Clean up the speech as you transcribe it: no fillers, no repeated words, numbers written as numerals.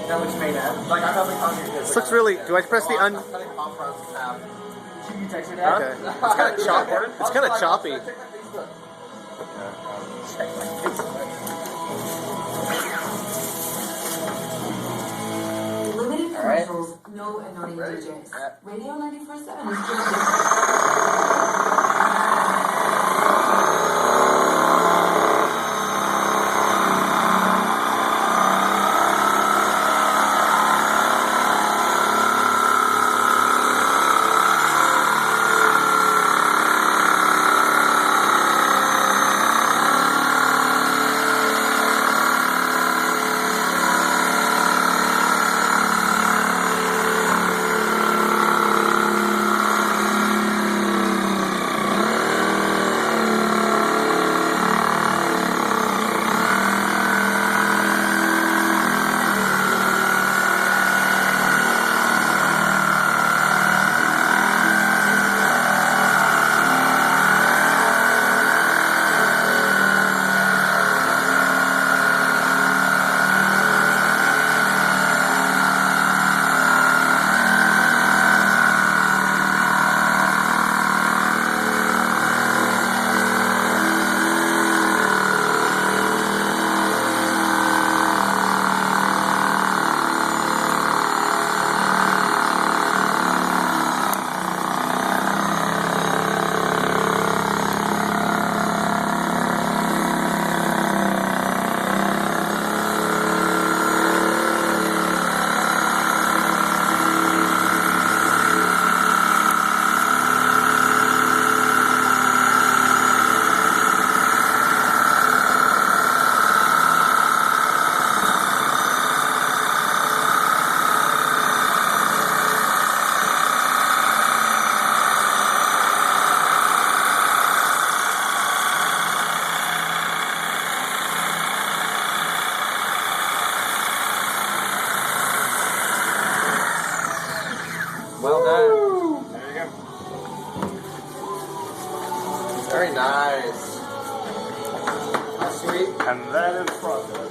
know which main end. Like I'm helping Conquer here. This looks really. Do I press the un? Cutting palm fronds in half. You text your dad? Okay. It's kind of choppy. It's kind of choppy. Check my Facebook. Limited Alright. commercials, no annoying Ready? DJs. Yeah. Radio 94.7 is just Well done. There you go. Very nice. How sweet. And that is progress.